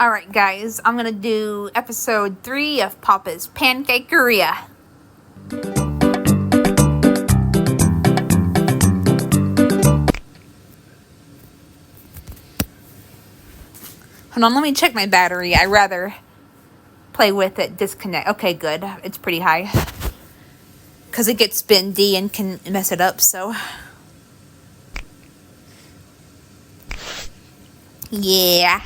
Alright guys, I'm gonna do episode 3 of Papa's Pancakeria. Hold on, let me check my battery. I'd rather play with it, disconnect. Okay, good. It's pretty high. Because it gets bendy and can mess it up, so. Yeah.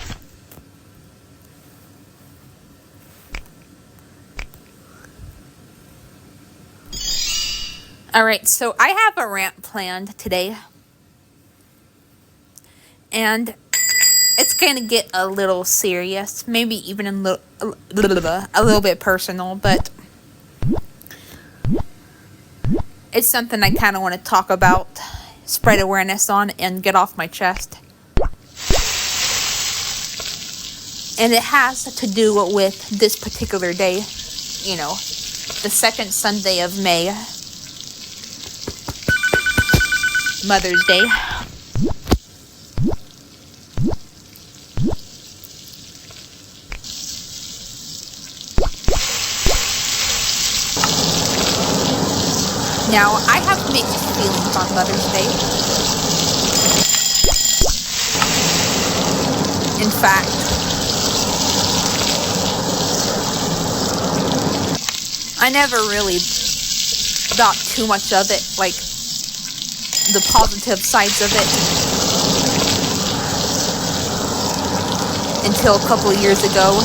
Alright, so I have a rant planned today. And it's going to get a little serious. Maybe even a little bit personal, but it's something I kind of want to talk about, spread awareness on, and get off my chest. And it has to do with this particular day, you know, the second Sunday of May, Mother's Day. Now, I have mixed feelings on Mother's Day. In fact, I never really thought too much of it, like the positive sides of it, until a couple of years ago.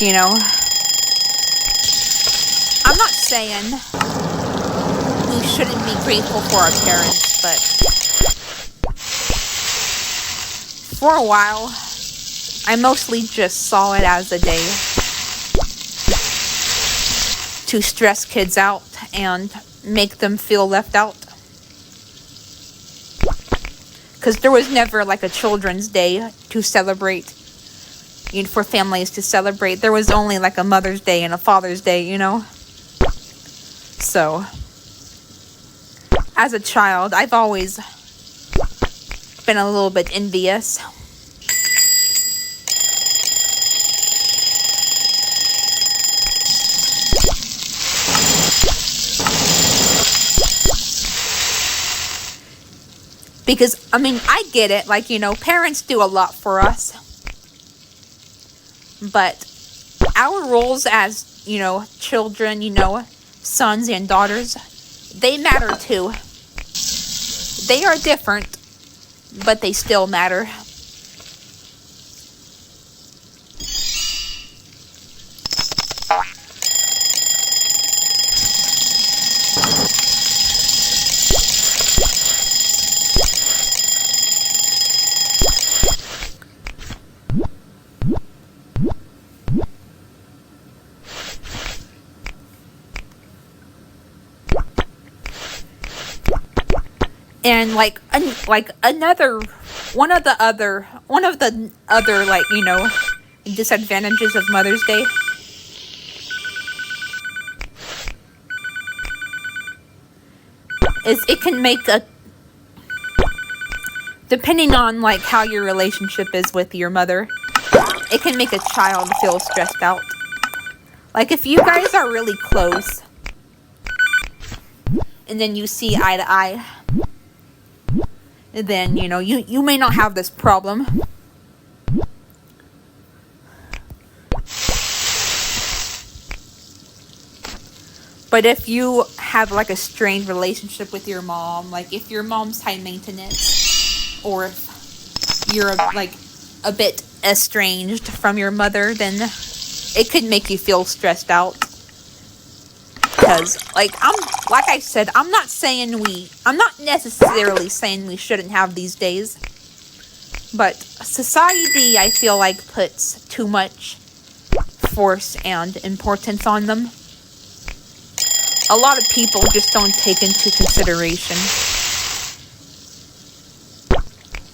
You know, I'm not saying we shouldn't be grateful for our parents, but for a while, I mostly just saw it as a day to stress kids out and make them feel left out. Because there was never like a Children's Day to celebrate. For families to celebrate. There was only like a Mother's Day and a Father's Day, you know. So, as a child, I've always been a little bit envious. Because, I mean, I get it. Like, parents do a lot for us. But our roles as, children, sons and daughters, they matter too. They are different, but they still matter. And another one of the other disadvantages of Mother's Day is it can make depending on how your relationship is with your mother, it can make a child feel stressed out. Like if you guys are really close and then you see eye to eye, then, you may not have this problem. But if you have, a strained relationship with your mom, if your mom's high maintenance, or if you're, a bit estranged from your mother, then it could make you feel stressed out. Because, I'm not necessarily saying we shouldn't have these days. But society, I feel like, puts too much force and importance on them. a lot of people just don't take into consideration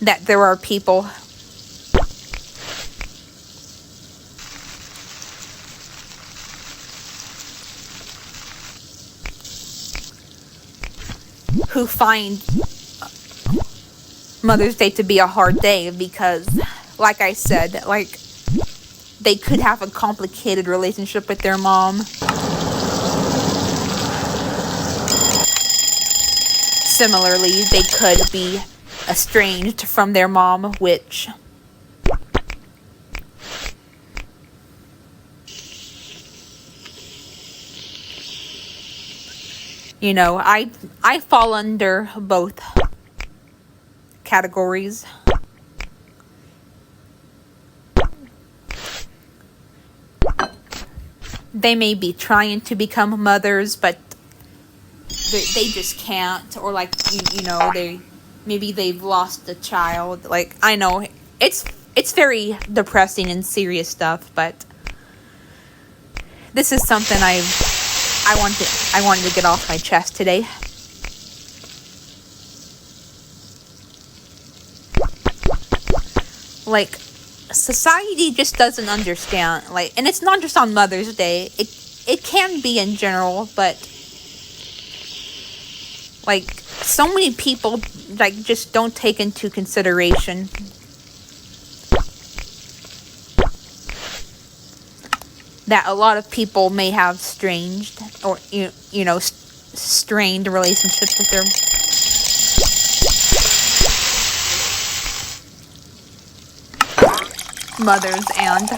that there are people who find Mother's Day to be a hard day because, like I said, like, they could have a complicated relationship with their mom. Similarly, they could be estranged from their mom, which I fall under both categories. They may be trying to become mothers, but they just can't, or like they've lost a child. Like, I know it's very depressing and serious stuff, but this is something I wanted to get off my chest today. Like, society just doesn't understand, like, and it's not just on Mother's Day. It can be in general, but like, so many people like just don't take into consideration that a lot of people may have strained or strained relationships with their mothers, and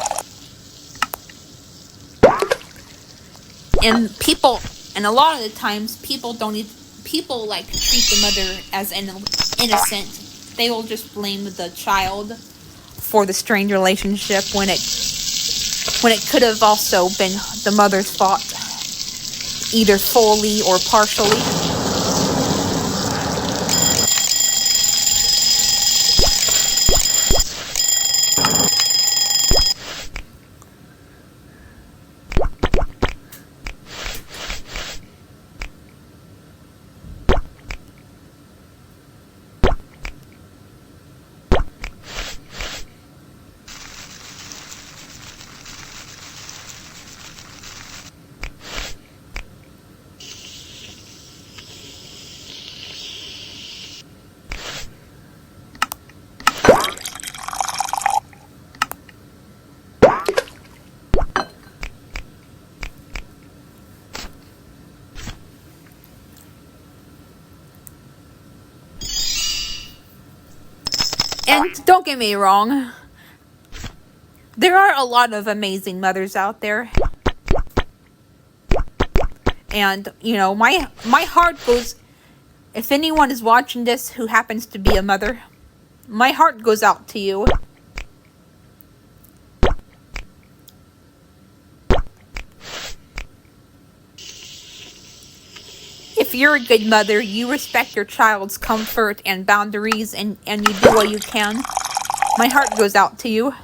a lot of the times people like treat the mother as innocent. They will just blame the child for the strained relationship when it could have also been the mother's fault, either fully or partially. And don't get me wrong, there are a lot of amazing mothers out there. And, my heart goes, if anyone is watching this who happens to be a mother, my heart goes out to you. If you're a good mother, you respect your child's comfort and boundaries, and you do what you can. My heart goes out to you.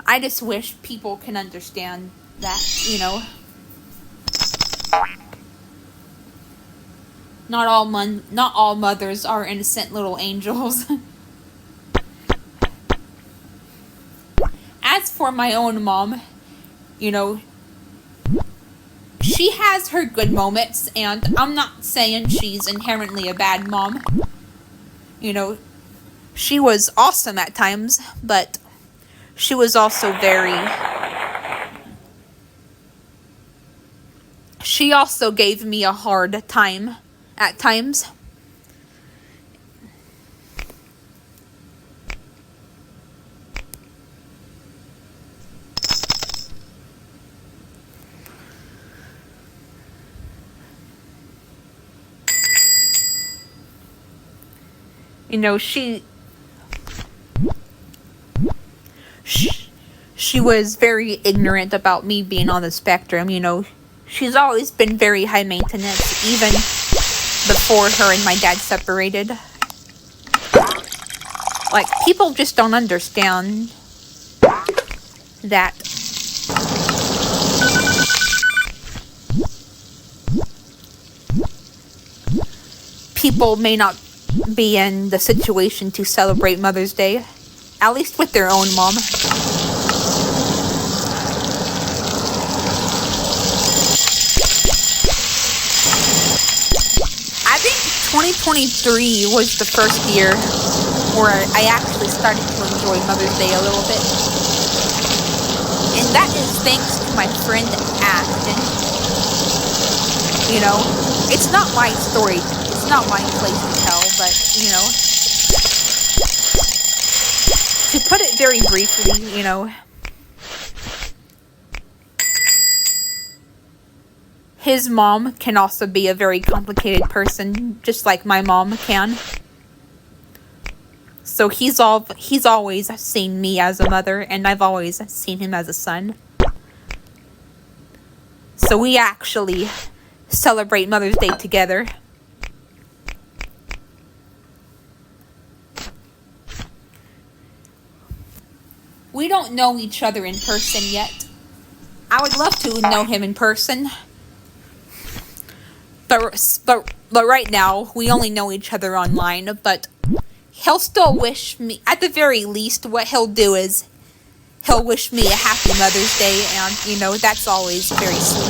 I just wish people can understand that, not all mothers are innocent little angels. As for my own mom, she has her good moments, and I'm not saying she's inherently a bad mom. She was awesome at times, but she was also she also gave me a hard time at times. She was very ignorant about me being on the spectrum. She's always been very high maintenance, even before her and my dad separated. Like, people just don't understand that people may not be in the situation to celebrate Mother's Day, at least with their own mom. I think 2023 was the first year where I actually started to enjoy Mother's Day a little bit. And that is thanks to my friend Ashton. You know, it's not my story. It's not my place to tell, but, you know, to put it very briefly, you know, his mom can also be a very complicated person, just like my mom can. So he's always seen me as a mother, and I've always seen him as a son. So we actually celebrate Mother's Day together. We don't know each other in person yet. I would love to know him in person. But right now, we only know each other online, but he'll still wish me, at the very least, what he'll do is he'll wish me a happy Mother's Day, and, you know, that's always very sweet.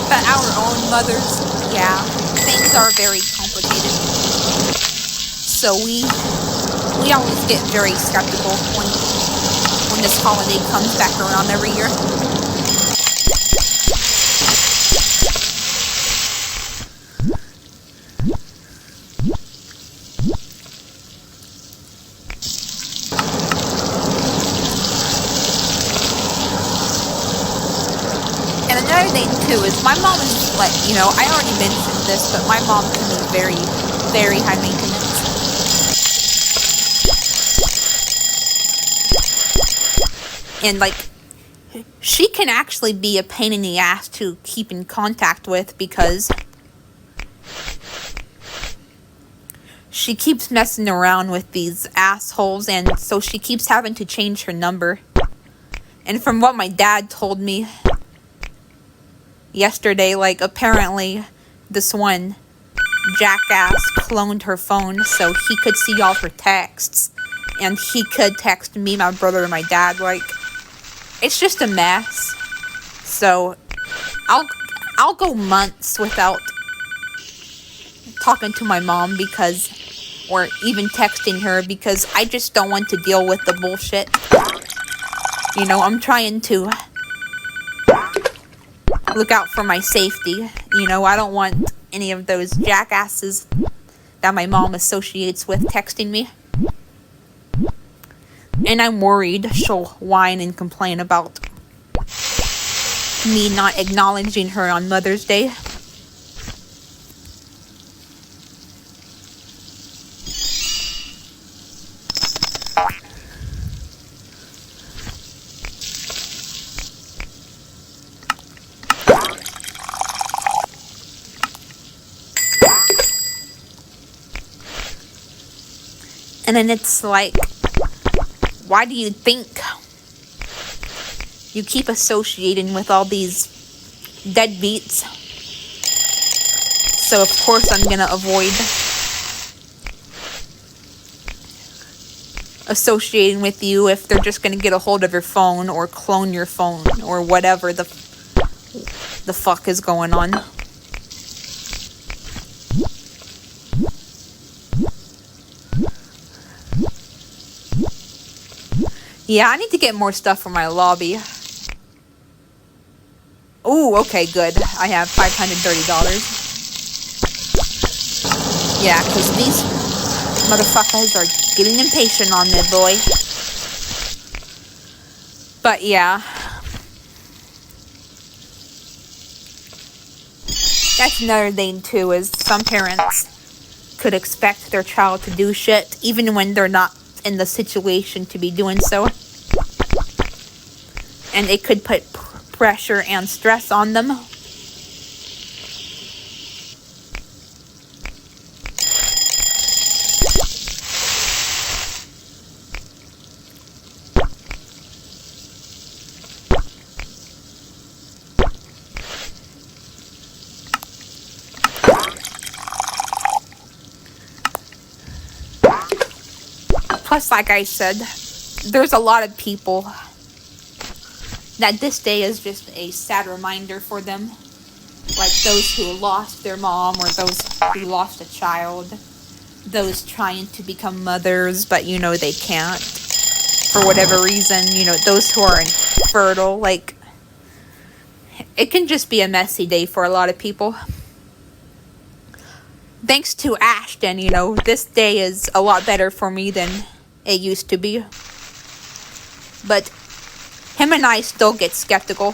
But our own mothers, yeah, things are very complicated. So we always get very skeptical when this holiday comes back around every year. And another thing too is my mom is like, you know, I already mentioned this, but my mom can be very, very high maintenance. And, like, she can actually be a pain in the ass to keep in contact with because she keeps messing around with these assholes, and so she keeps having to change her number. And from what my dad told me yesterday, like, apparently this one jackass cloned her phone so he could see all her texts. And he could text me, my brother, and my dad, like, it's just a mess. So I'll go months without talking to my mom or even texting her because I just don't want to deal with the bullshit. You know, I'm trying to look out for my safety. You know, I don't want any of those jackasses that my mom associates with texting me. And I'm worried she'll whine and complain about me not acknowledging her on Mother's Day. And then it's like, why do you think you keep associating with all these deadbeats? So of course I'm gonna avoid associating with you if they're just gonna get a hold of your phone or clone your phone or whatever the fuck is going on. Yeah, I need to get more stuff for my lobby. Ooh, okay, good. I have $530. Yeah, because these motherfuckers are getting impatient on me, boy. But yeah. That's another thing, too, is some parents could expect their child to do shit, even when they're not in the situation to be doing so. And it could put pressure and stress on them. Plus, like I said, there's a lot of people that this day is just a sad reminder for them. Like those who lost their mom, or those who lost a child. Those trying to become mothers, but they can't. For whatever reason, those who are infertile. Like, it can just be a messy day for a lot of people. Thanks to Ashton, this day is a lot better for me than it used to be. But him and I still get skeptical,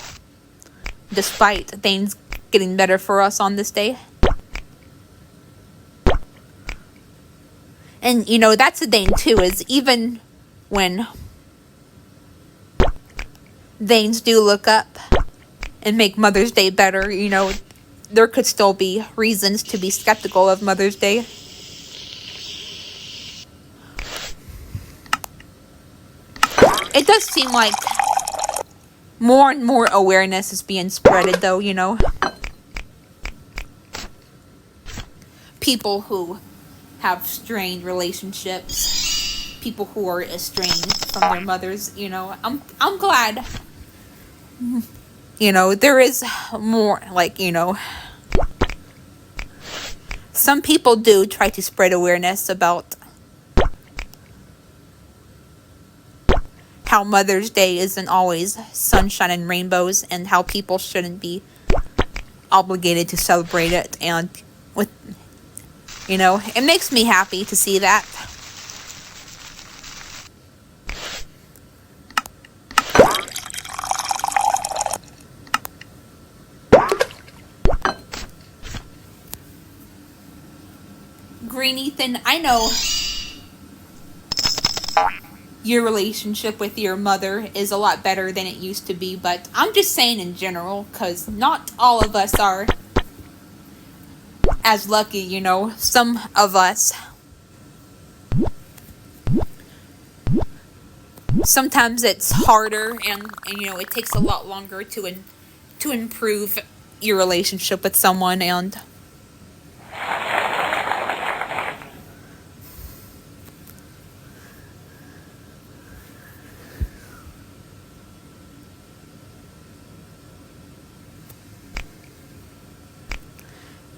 despite things getting better for us on this day. And, that's the thing, too, is even when things do look up and make Mother's Day better, there could still be reasons to be skeptical of Mother's Day. It does seem like more and more awareness is being spreaded, though, People who have strained relationships, people who are estranged from their mothers, I'm glad, there is more, like, some people do try to spread awareness about how Mother's Day isn't always sunshine and rainbows, and how people shouldn't be obligated to celebrate it, and with it makes me happy to see that. Green Ethan, I know your relationship with your mother is a lot better than it used to be, but I'm just saying in general, because not all of us are as lucky, some of us. Sometimes it's harder, and it takes a lot longer to improve your relationship with someone, and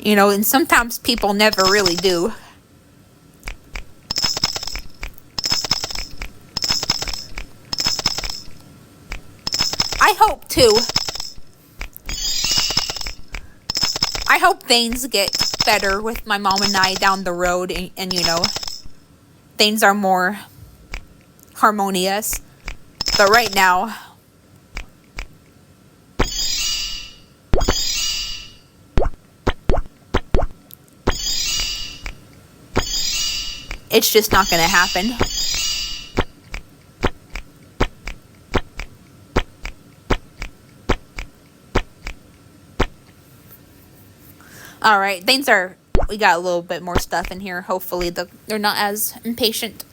and sometimes people never really do. I hope, too. I hope things get better with my mom and I down the road, and things are more harmonious. But right now, it's just not going to happen. Alright, we got a little bit more stuff in here. Hopefully they're not as impatient.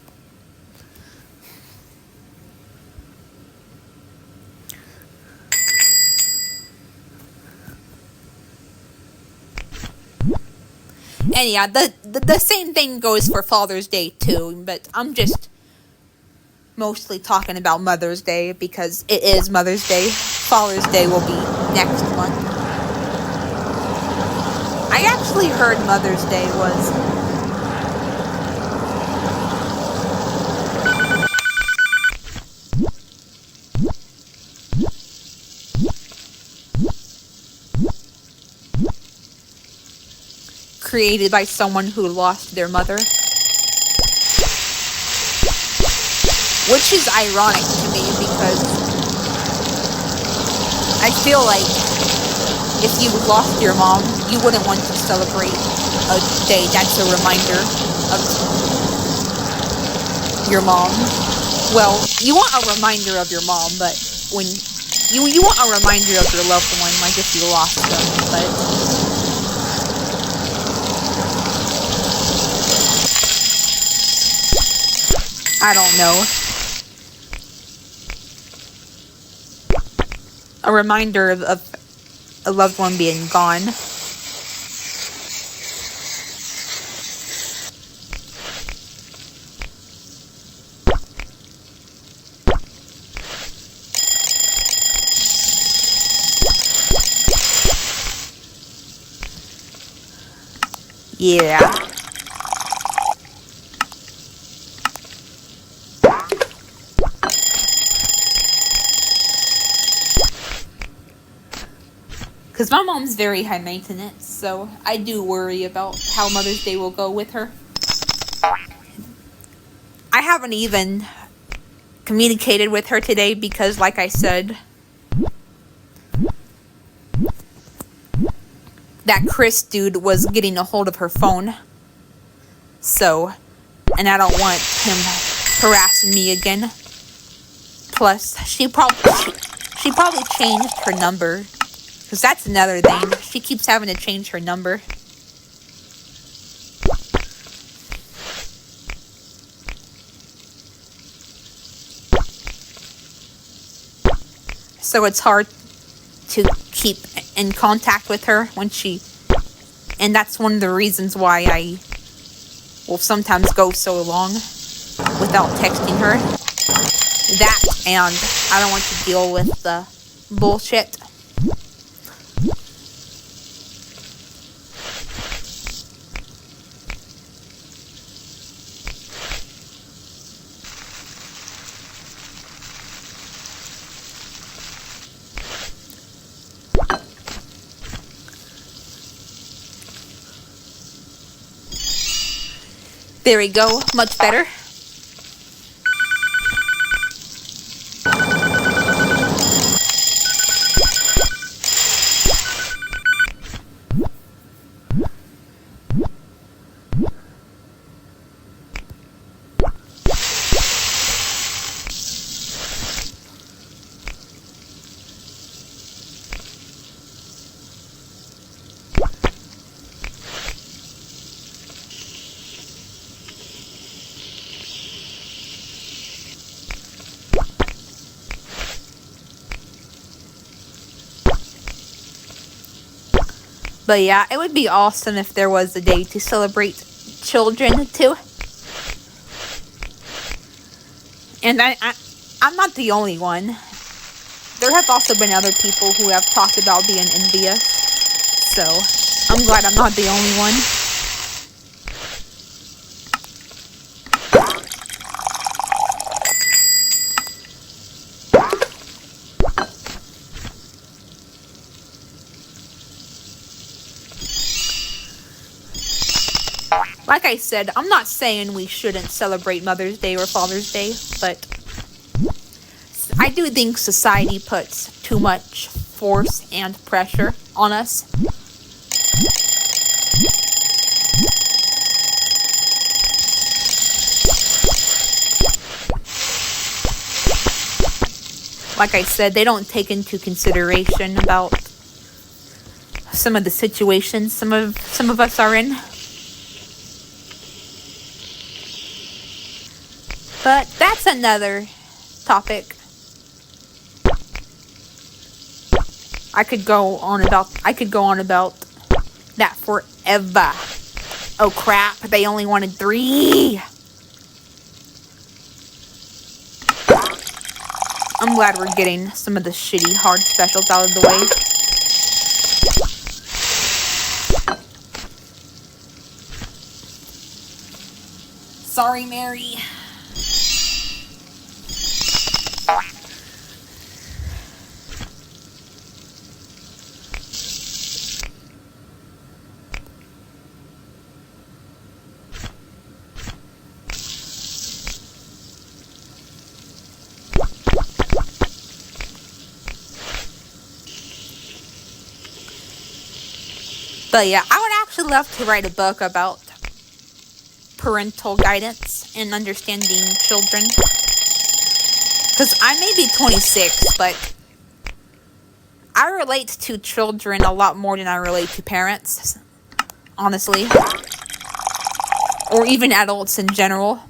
And yeah, the same thing goes for Father's Day too, but I'm just mostly talking about Mother's Day because it is Mother's Day. Father's Day will be next month. I actually heard Mother's Day was created by someone who lost their mother. Which is ironic to me because I feel like if you lost your mom, you wouldn't want to celebrate a day that's a reminder of your mom. Well, you want a reminder of your mom, but when you want a reminder of your loved one, like if you lost them, but I don't know. A reminder of a loved one being gone. Yeah. Because my mom's very high maintenance, so I do worry about how Mother's Day will go with her. I haven't even communicated with her today because, like I said, that Chris dude was getting a hold of her phone. So, and I don't want him harassing me again. Plus, she probably changed her number. Because that's another thing. She keeps having to change her number. So it's hard to keep in contact with her when she... And that's one of the reasons why I will sometimes go so long without texting her. That, and I don't want to deal with the bullshit. There we go, much better. But yeah, it would be awesome if there was a day to celebrate children too. And I'm not the only one. There have also been other people who have talked about being envious. So, I'm glad I'm not the only one. Like I said, I'm not saying we shouldn't celebrate Mother's Day or Father's Day, but I do think society puts too much force and pressure on us. Like I said, they don't take into consideration about some of the situations some of us are in. But that's another topic. I could go on about that forever. Oh crap, they only wanted 3. I'm glad we're getting some of the shitty hard specials out of the way. Sorry, Mary. But yeah, I would actually love to write a book about parental guidance and understanding children. Because I may be 26, but I relate to children a lot more than I relate to parents, honestly. Or even adults in general.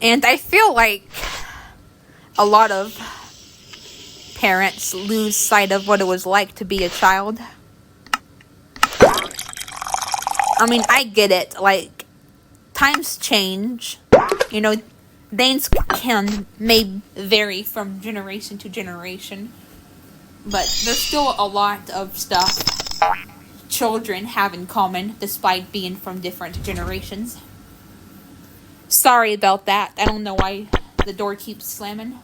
And I feel like a lot of parents lose sight of what it was like to be a child. I mean, I get it. Like, times change. You know, things may vary from generation to generation. But there's still a lot of stuff children have in common despite being from different generations. Sorry about that. I don't know why the door keeps slamming.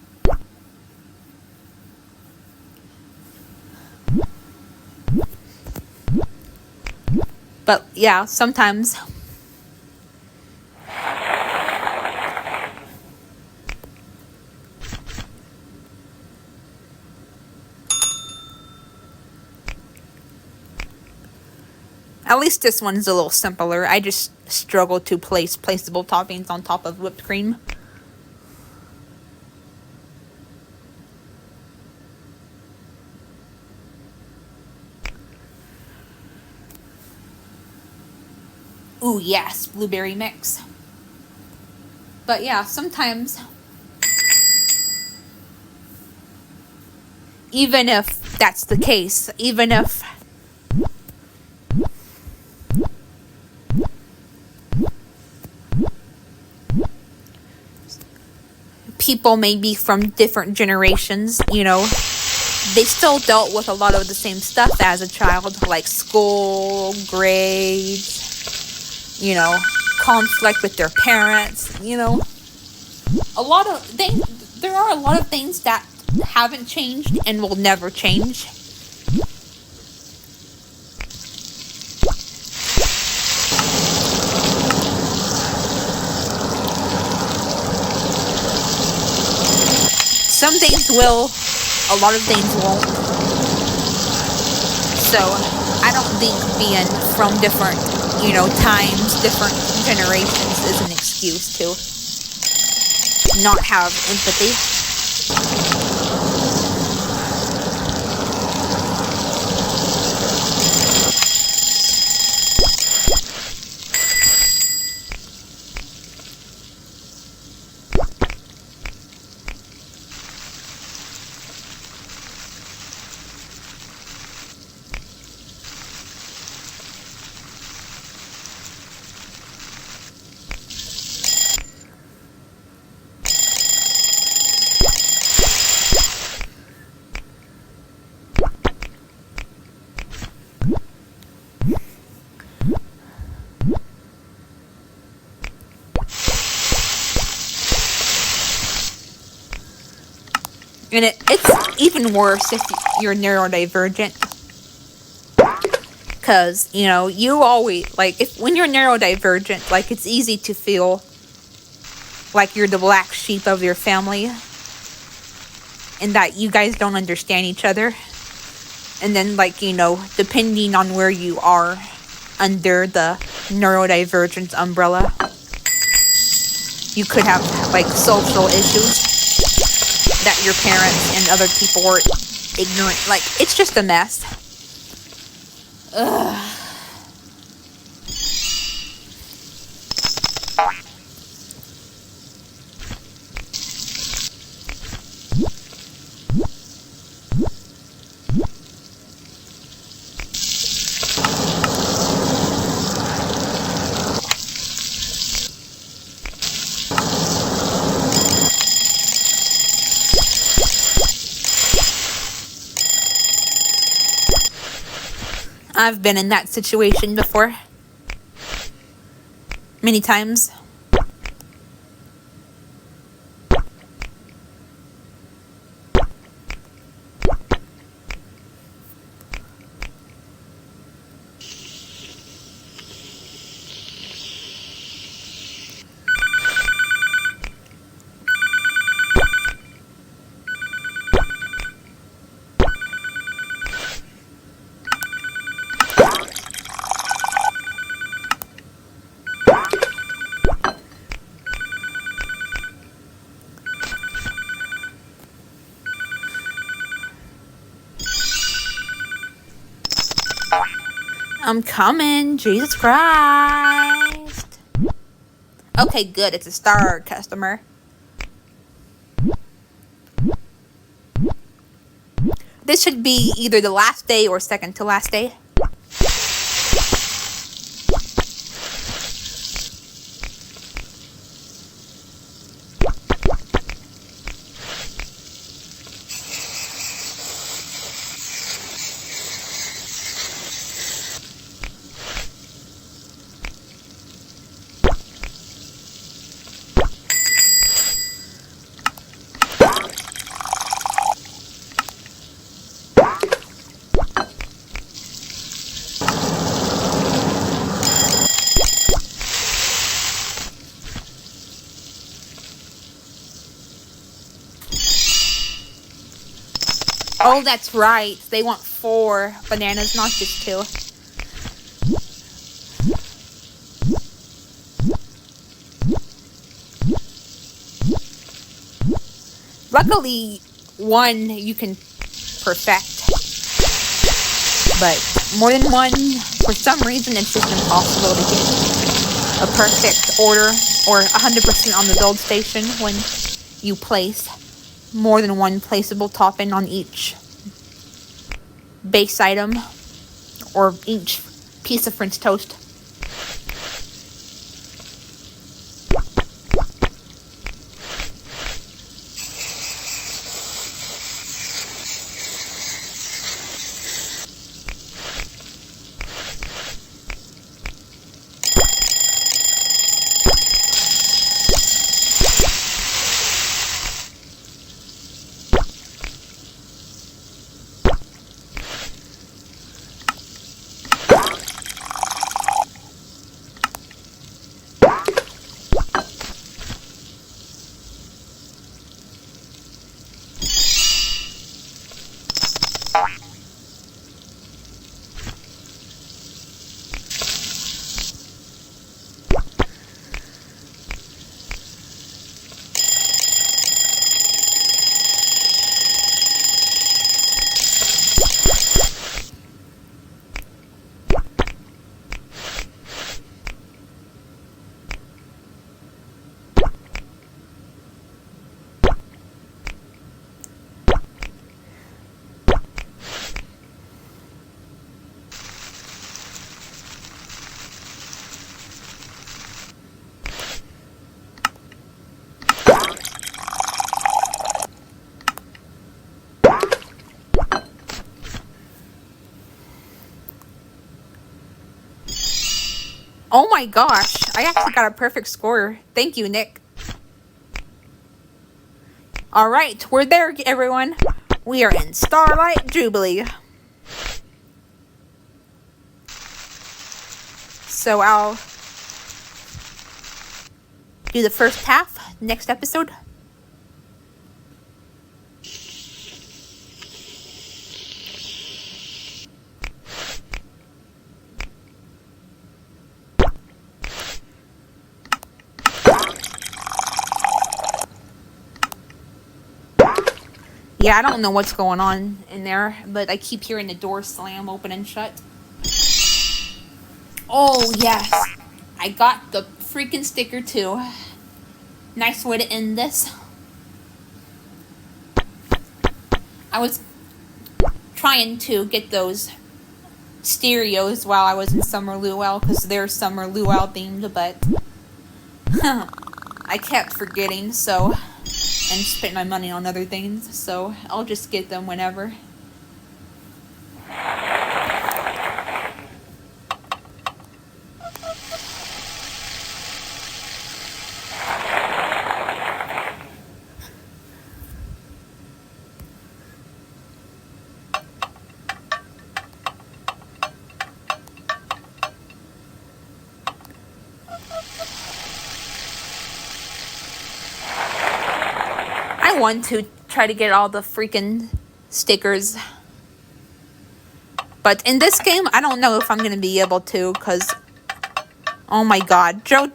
But yeah, sometimes at least this one's a little simpler. I just struggle to place placeable toppings on top of whipped cream. Ooh, yes, blueberry mix. But yeah, sometimes, even if that's the case, even if people may be from different generations, they still dealt with a lot of the same stuff as a child, like school, grades, conflict with their parents, a lot of things. There are a lot of things that haven't changed and will never change. Some things will, a lot of things won't. So, I don't think being from different, times, different generations is an excuse to not have empathy. And it's even worse if you're neurodivergent. Because, you always, when you're neurodivergent, it's easy to feel like you're the black sheep of your family. And that you guys don't understand each other. And then, depending on where you are under the neurodivergent umbrella, you could have, social issues that your parents and other people were ignorant. It's just a mess. Ugh. I've been in that situation before. Many times. I'm coming, Jesus Christ. Okay, good. It's a star customer. This should be either the last day or second to last day. Oh, that's right. They want 4 bananas, not just 2. Luckily, 1 you can perfect. But more than 1, for some reason, it's just impossible to get a perfect order or 100% on the build station when you place more than 1 placeable topping on each base item or each piece of French toast. Oh my gosh, I actually got a perfect score. Thank you, Nick. Alright, we're there, everyone. We are in Starlight Jubilee. So I'll do the first half next episode. Yeah, I don't know what's going on in there, but I keep hearing the door slam open and shut. Oh, yes. I got the freaking sticker, too. Nice way to end this. I was trying to get those stereos while I was in Summer Luau, because they're Summer Luau themed, but I kept forgetting, so... and spent my money on other things, so I'll just get them whenever. I want to try to get all the freaking stickers. But in this game, I don't know if I'm going to be able to, because... oh my god, Joe...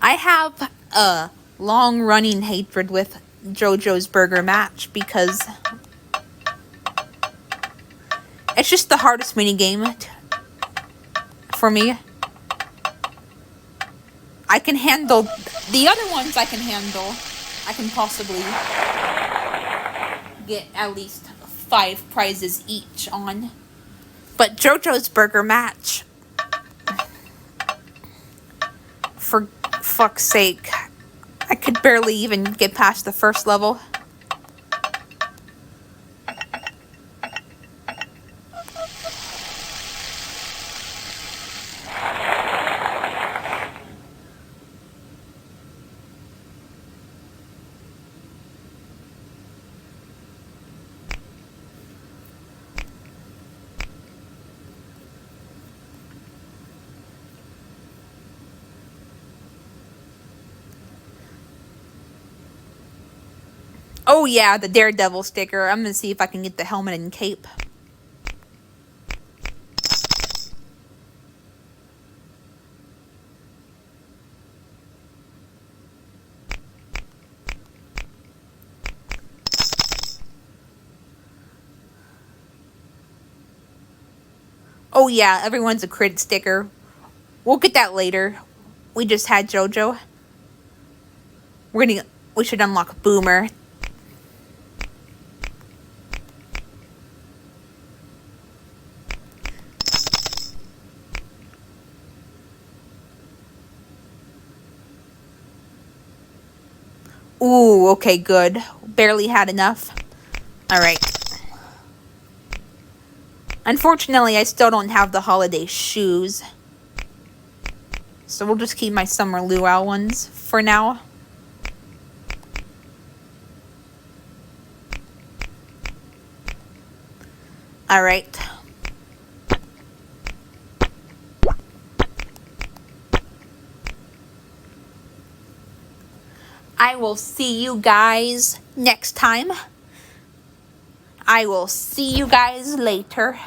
I have a long-running hatred with JoJo's Burger Match, because... it's just the hardest minigame for me. I can handle the other ones. I can handle. I can possibly get at least 5 prizes each on. But JoJo's Burger Match, for fuck's sake, I could barely even get past the first level. Oh yeah, the Daredevil sticker. I'm gonna see if I can get the helmet and cape. Oh yeah, everyone's a crit sticker. We'll get that later. We just had JoJo. We should unlock Boomer. Ooh, okay, good. Barely had enough. Alright. Unfortunately, I still don't have the holiday shoes. So we'll just keep my summer luau ones for now. Alright. I will see you guys next time. I will see you guys later.